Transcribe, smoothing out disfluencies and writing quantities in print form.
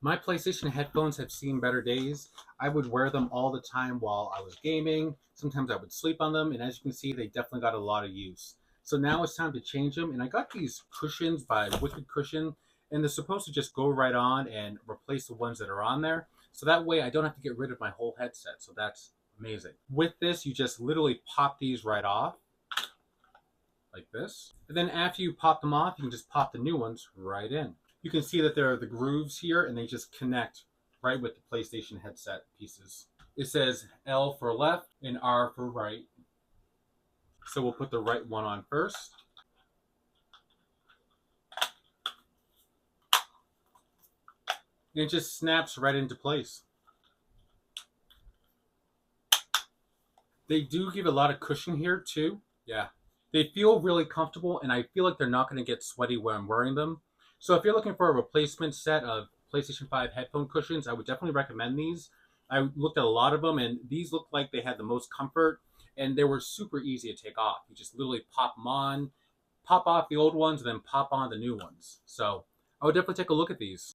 My PlayStation headphones have seen better days. I would wear them all the time while I was gaming. Sometimes I would sleep on them, and as you can see, they definitely got a lot of use. So now it's time to change them, and I got these cushions by Wicked Cushion, and they're supposed to just go right on and replace the ones that are on there. So that way I don't have to get rid of my whole headset. So that's amazing. With this, you just literally pop these right off like this. And then after you pop them off, you can just pop the new ones right in. You can see that there are the grooves here and they just connect right with the PlayStation headset pieces. It says L for left and R for right. So we'll put the right one on first. And it just snaps right into place. They do give a lot of cushion here too. Yeah. They feel really comfortable and I feel like they're not going to get sweaty when I'm wearing them. So if you're looking for a replacement set of PlayStation 5 headphone cushions, I would definitely recommend these. I looked at a lot of them and these looked like they had the most comfort and they were super easy to take off. You just literally pop them on, pop off the old ones, and then pop on the new ones. So I would definitely take a look at these.